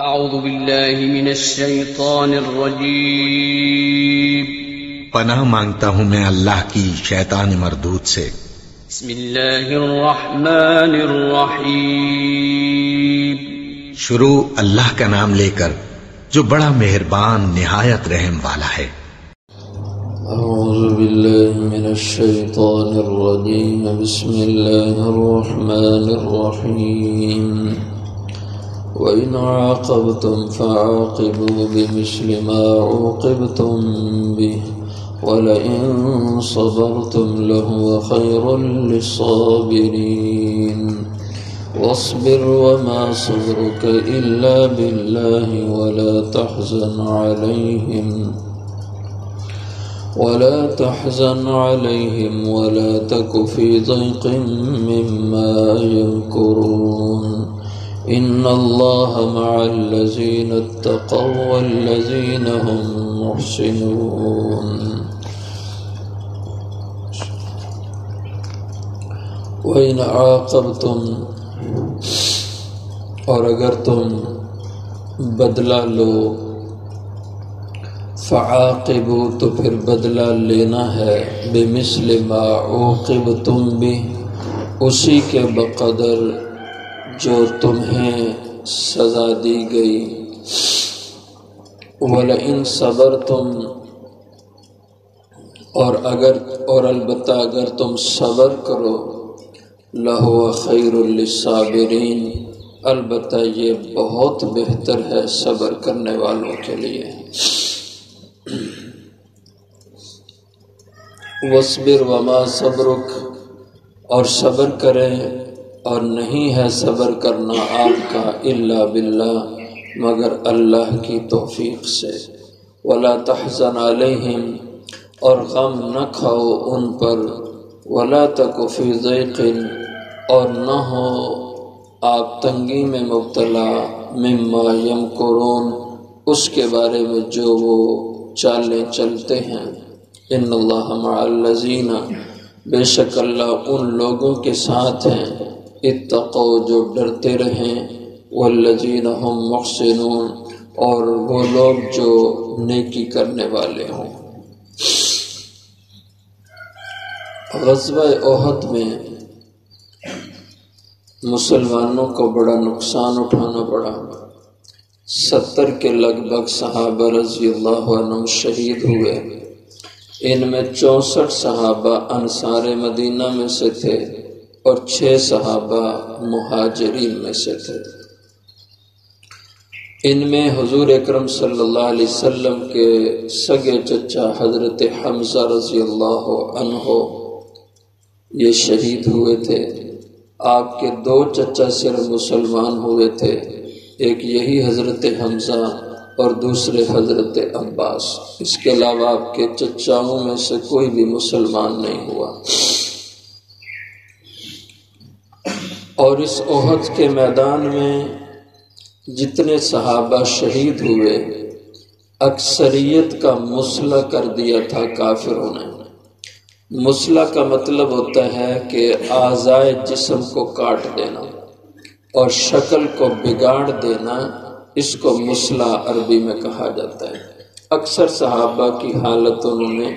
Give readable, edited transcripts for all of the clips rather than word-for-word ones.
اعوذ باللہ من الشیطان الرجیم پناہ مانگتا ہوں میں اللہ کی شیطان مردود سے۔ بسم اللہ الرحمن الرحیم شروع اللہ کا نام لے کر جو بڑا مہربان نہایت رحم والا ہے۔ اعوذ باللہ من الشیطان الرجیم بسم اللہ الرحمن الرحیم وَإِنْ عَاقَبْتُمْ فَعَاقِبُوا بِمِثْلِ مَا عُوقِبْتُمْ بِهِ وَلَئِنْ صَبَرْتُمْ لَهُوَ خَيْرٌ لِلصَّابِرِينَ وَاصْبِرْ وَمَا صَبْرُكَ إِلَّا بِاللَّهِ ولا تحزن عليهم ولا تك في ضيق مما يمكرون إن الله مع الذين اتقوا والذين هم محسنون وإن عاقبتم اور اگر تم بدلہ لو فعاقبوا تو پھر بدلہ لینا ہے بمثل ما عوقبتم به اسی کے بقدر جو تمہیں سزا دی گئی وَلَئِن صَبَرْتُمْ اور البتہ اگر تم صبر کرو لَهُوَ خَيْرٌ لِلصَّابِرِينَ البتہ یہ بہت بہتر ہے صبر کرنے والوں کے لیے۔ وَاصْبِرْ وَمَا صَبْرُكَ اور صبر کریں اور نہیں ہے صبر کرنا آپ کا الا باللہ مگر اللہ کی توفیق سے۔ وَلَا تَحْزَنْ عَلَيْهِمْ اور غم نہ کھاؤ ان پر وَلَا تَكُ فِي ضَيْقٍ اور نہ ہو آپ تنگی میں مبتلا مما یمکرون اس کے بارے میں جو وہ چالیں چلتے ہیں۔ ان اللہ مع الذین بے شک اللہ ان لوگوں کے ساتھ ہیں اتقوا جو ڈرتے رہیں والذین هم محسنون اور وہ لوگ جو نیکی کرنے والے ہوں۔ غزوہ احد میں مسلمانوں کو بڑا نقصان اٹھانا پڑا۔ 70 کے لگ بھگ صحابہ رضی اللہ عنہم شہید ہوئے۔ ان میں 64 صحابہ انصار مدینہ میں سے تھے اور 6 صحابہ مہاجرین میں سے تھے۔ ان میں حضور اکرم صلی اللہ علیہ وسلم کے سگے چچا حضرت حمزہ رضی اللہ عنہ یہ شہید ہوئے تھے۔ آپ کے 2 چچا صرف مسلمان ہوئے تھے، ایک یہی حضرت حمزہ اور دوسرے حضرت عباس۔ اس کے علاوہ آپ کے چچاؤں میں سے کوئی بھی مسلمان نہیں ہوا۔ اور اس احد کے میدان میں جتنے صحابہ شہید ہوئے اکثریت کا مسلح کر دیا تھا کافروں نے۔ مسلح کا مطلب ہوتا ہے کہ اعضائے جسم کو کاٹ دینا اور شکل کو بگاڑ دینا، اس کو مسلح عربی میں کہا جاتا ہے۔ اکثر صحابہ کی حالت انہوں نے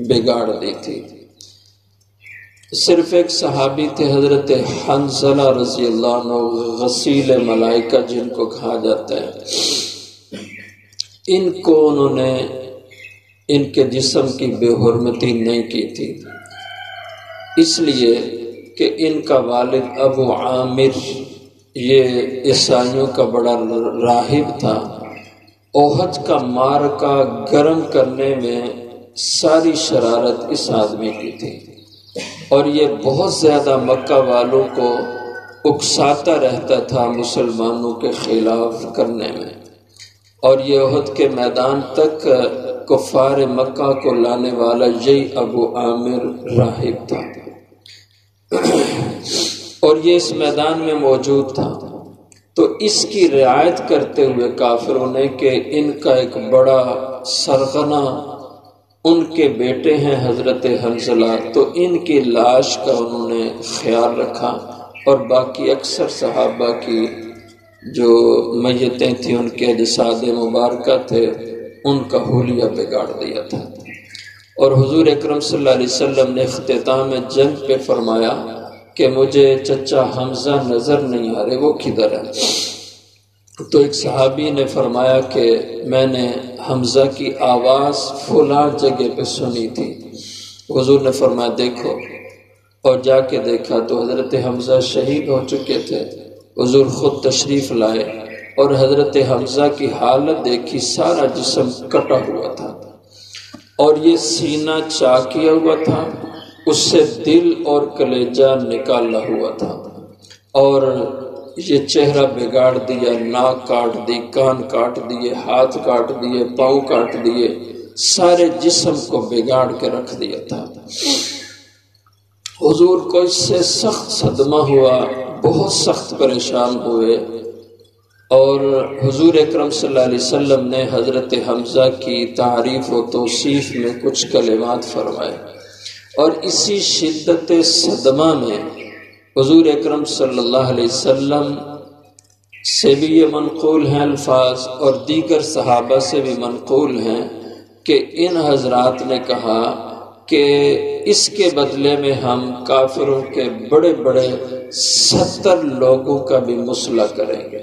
بگاڑ دی تھی۔ صرف ایک صحابی تھے حضرت حنظلہ رضی اللہ عنہ غسیل ملائکہ جن کو کہا جاتا ہے۔ ان کو انہوں نے ان کے جسم کی بے حرمتی نہیں کی تھی، اس لیے کہ ان کا والد ابو عامر یہ عیسائیوں کا بڑا راہب تھا۔ احد کا معرکہ گرم کرنے میں ساری شرارت اس آدمی کی تھی اور یہ بہت زیادہ مکہ والوں کو اکساتا رہتا تھا مسلمانوں کے خلاف کرنے میں، اور یہ احد کے میدان تک کفار مکہ کو لانے والا یہی ابو عامر راہب تھا، اور یہ اس میدان میں موجود تھا۔ تو اس کی رعایت کرتے ہوئے کافروں نے کہ ان کا ایک بڑا سرغنہ ان کے بیٹے ہیں حضرت حنظلہ، تو ان کی لاش کا انہوں نے خیال رکھا اور باقی اکثر صحابہ کی جو میتیں تھیں ان کے اجساد مبارکہ تھے ان کا حلیہ بگاڑ دیا تھا۔ اور حضور اکرم صلی اللہ علیہ وسلم نے اختتام جنگ پہ فرمایا کہ مجھے چچا حمزہ نظر نہیں آ رہے، وہ کدھر ہے؟ تو ایک صحابی نے فرمایا کہ میں نے حمزہ کی آواز فلاں جگہ پہ سنی تھی۔ حضور نے فرمایا دیکھو، اور جا کے دیکھا تو حضرت حمزہ شہید ہو چکے تھے۔ حضور خود تشریف لائے اور حضرت حمزہ کی حالت دیکھی، سارا جسم کٹا ہوا تھا اور یہ سینہ چاک کیا ہوا تھا، اس سے دل اور کلیجہ نکالا ہوا تھا، اور یہ چہرہ بگاڑ دیا، ناک کاٹ دی، کان کاٹ دیے، ہاتھ کاٹ دیے، پاؤں کاٹ دیے، سارے جسم کو بگاڑ کے رکھ دیا تھا۔ حضور کو اس سے سخت صدمہ ہوا، بہت سخت پریشان ہوئے، اور حضور اکرم صلی اللہ علیہ وسلم نے حضرت حمزہ کی تعریف و توصیف میں کچھ کلمات فرمائے، اور اسی شدت صدمہ میں حضور اکرم صلی اللہ علیہ وسلم سے بھی یہ منقول ہیں الفاظ، اور دیگر صحابہ سے بھی منقول ہیں کہ ان حضرات نے کہا کہ اس کے بدلے میں ہم کافروں کے بڑے بڑے 70 لوگوں کا بھی مصلح کریں گے،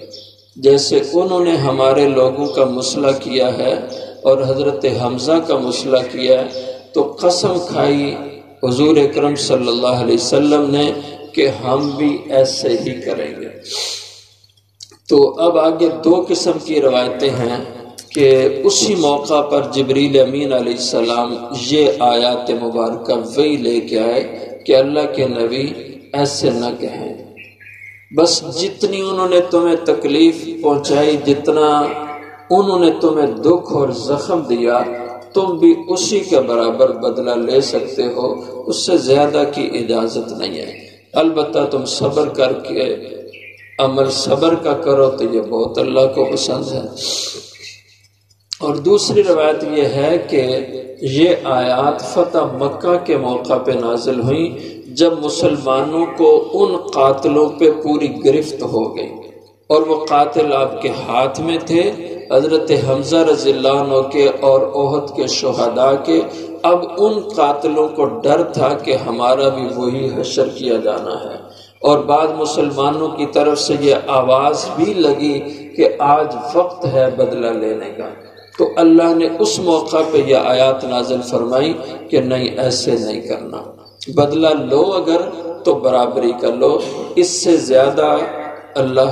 جیسے انہوں نے ہمارے لوگوں کا مصلح کیا ہے اور حضرت حمزہ کا مصلح کیا ہے۔ تو قسم کھائی حضور اکرم صلی اللہ علیہ وسلم نے کہ ہم بھی ایسے ہی کریں گے۔ تو اب آگے 2 قسم کی روایتیں ہیں کہ اسی موقع پر جبریل امین علیہ السلام یہ آیات مبارکہ وہی لے کے آئے کہ اللہ کے نبی ایسے نہ کہیں، بس جتنی انہوں نے تمہیں تکلیف پہنچائی، جتنا انہوں نے تمہیں دکھ اور زخم دیا، تم بھی اسی کے برابر بدلہ لے سکتے ہو، اس سے زیادہ کی اجازت نہیں ہے، البتہ تم صبر کر کے عمل صبر کا کرو تو یہ بہت اللہ کو پسند ہے۔ اور دوسری روایت یہ ہے کہ یہ آیات فتح مکہ کے موقع پہ نازل ہوئیں جب مسلمانوں کو ان قاتلوں پہ پوری گرفت ہو گئی، اور وہ قاتل آپ کے ہاتھ میں تھے، حضرت حمزہ رضی اللہ عنہ کے اور احد کے شہداء کے۔ اب ان قاتلوں کو ڈر تھا کہ ہمارا بھی وہی حشر کیا جانا ہے، اور بعد مسلمانوں کی طرف سے یہ آواز بھی لگی کہ آج وقت ہے بدلہ لینے کا۔ تو اللہ نے اس موقع پہ یہ آیات نازل فرمائی کہ نہیں، ایسے نہیں کرنا، بدلہ لو اگر تو برابری کا لو، اس سے زیادہ اللہ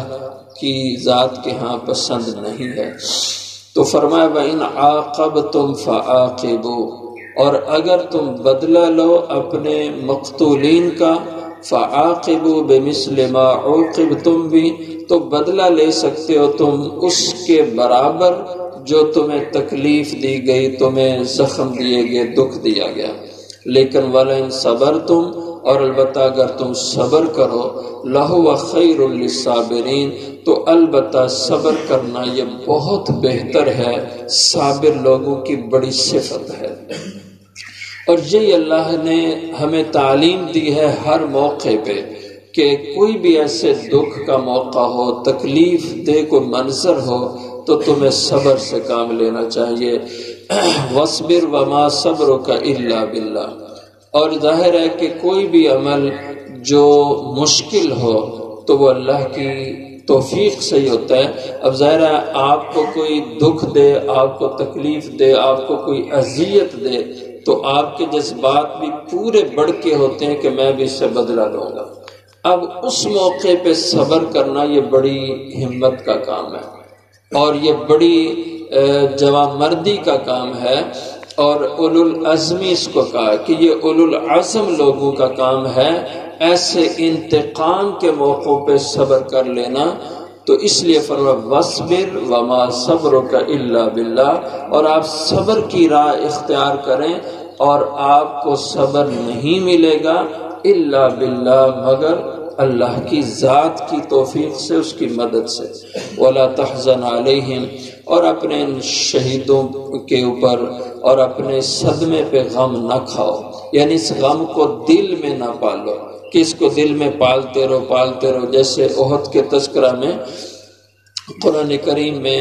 کی ذات کے ہاں پسند نہیں ہے۔ تو فرمایا وَإِنْ عَاقَبْتُمْ فَعَاقِبُوا، اور اگر تم بدلہ لو اپنے مقتولین کا، فَعَاقِبُوا بِمِثْلِ مَا عُوقِبْتُمْ بِهِ، تو بدلہ لے سکتے ہو تم اس کے برابر جو تمہیں تکلیف دی گئی، تمہیں زخم دیے گئے، دکھ دیا گیا۔ لیکن وَلَئِن صَبَرْتُمْ، اور البتہ اگر تم صبر کرو، لَهُوَ خَيْرٌ لِلصَّابِرِينَ، تو البتہ صبر کرنا یہ بہت بہتر ہے، صابر لوگوں کی بڑی صفت ہے۔ اور یہی اللہ نے ہمیں تعلیم دی ہے ہر موقع پہ کہ کوئی بھی ایسے دکھ کا موقع ہو، تکلیف دہ کوئی منظر ہو، تو تمہیں صبر سے کام لینا چاہیے۔ وَاصْبِرْ وَمَا صَبْرُكَ إِلَّا بِاللَّهِ، اور ظاہر ہے کہ کوئی بھی عمل جو مشکل ہو تو وہ اللہ کی توفیق سے ہی ہوتا ہے۔ اب ظاہر ہے آپ کو کوئی دکھ دے، آپ کو تکلیف دے، آپ کو کوئی اذیت دے، تو آپ کے جذبات بھی پورے بڑھ کے ہوتے ہیں کہ میں بھی اس سے بدلہ لوں گا۔ اب اس موقع پہ صبر کرنا یہ بڑی ہمت کا کام ہے، اور یہ بڑی جوان مردی کا کام ہے، اور اولو العزمی اس کو کہا کہ یہ اولو العزم لوگوں کا کام ہے، ایسے انتقام کے موقعوں پہ صبر کر لینا۔ تو اس لیے فرمایا وَاصْبِرْ وَمَا صَبْرُكَ إِلَّا بِاللَّهِ، اور آپ صبر کی راہ اختیار کریں، اور آپ کو صبر نہیں ملے گا الا باللہ، مگر اللہ کی ذات کی توفیق سے، اس کی مدد سے۔ وَلَا تَحْزَنْ عَلَيْهِمْ، اور اپنے شہیدوں کے اوپر اور اپنے صدمے پہ غم نہ کھاؤ، یعنی اس غم کو دل میں نہ پالو کہ اس کو دل میں پالتے رہو۔ جیسے احد کے تذکرہ میں قرآن کریم میں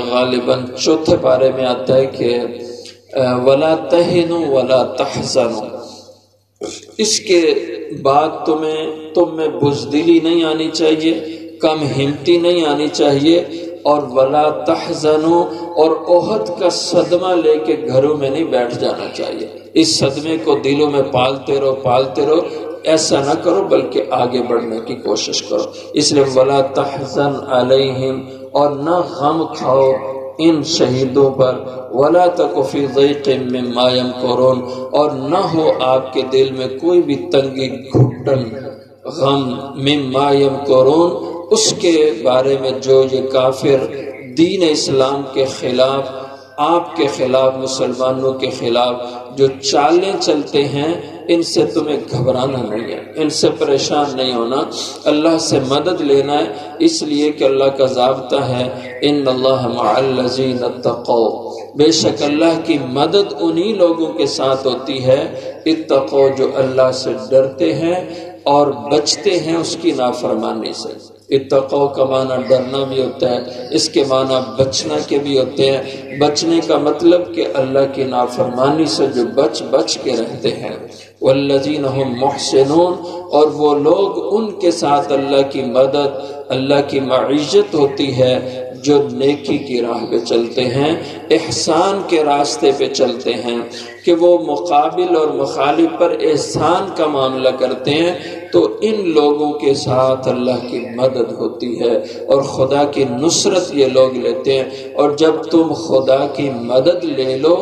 غالباً چوتھے پارے میں آتا ہے کہ وَلَا تَهِنُوا وَلَا تَحْزَنُوا، اس کے بعد تم میں بزدلی نہیں آنی چاہیے، کم ہمتی نہیں آنی چاہیے، اور وَلَا تَحْزَنُوا، اور احد کا صدمہ لے کے گھروں میں نہیں بیٹھ جانا چاہیے، اس صدمے کو دلوں میں پالتے رہو، ایسا نہ کرو بلکہ آگے بڑھنے کی کوشش کرو۔ اس لیے وَلَا تَحْزَنْ عَلَيْهِمْ، اور نہ غم کھاؤ ان شہیدوں پر، وَلَا تَكُ فِي ضَيْقٍ مِّمَّا يَمْكُرُونَ، اور نہ ہو آپ کے دل میں کوئی بھی تنگی، گھٹن، غم، مِّمَّا يَمْكُرُونَ، اس کے بارے میں جو یہ کافر دین اسلام کے خلاف، آپ کے خلاف، مسلمانوں کے خلاف جو چالیں چلتے ہیں، ان سے تمہیں گھبرانا نہیں ہے، ان سے پریشان نہیں ہونا، اللہ سے مدد لینا ہے، اس لیے کہ اللہ کا ضابطہ ہے ان اللہ مع الذین اتقوا، بے شک اللہ کی مدد انہی لوگوں کے ساتھ ہوتی ہے اتقوا، جو اللہ سے ڈرتے ہیں اور بچتے ہیں اس کی نافرمانی سے۔ اتقوا کا معنی ڈرنا بھی ہوتا ہے، اس کے معنی بچنا کے بھی ہوتے ہیں۔ بچنے کا مطلب کہ اللہ کی نافرمانی سے جو بچ کے رہتے ہیں۔ والذین هم محسنون، اور وہ لوگ ان کے ساتھ اللہ کی مدد، اللہ کی معیشت ہوتی ہے جو نیکی کی راہ پہ چلتے ہیں، احسان کے راستے پہ چلتے ہیں، کہ وہ مقابل اور مخالف پر احسان کا معاملہ کرتے ہیں، تو ان لوگوں کے ساتھ اللہ کی مدد ہوتی ہے اور خدا کی نصرت یہ لوگ لیتے ہیں۔ اور جب تم خدا کی مدد لے لو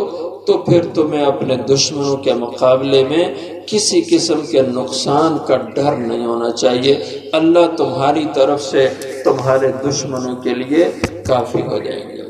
تو پھر تمہیں اپنے دشمنوں کے مقابلے میں کسی قسم کے نقصان کا ڈر نہیں ہونا چاہیے، اللہ تمہاری طرف سے تمہارے دشمنوں کے لیے کافی ہو جائیں گے۔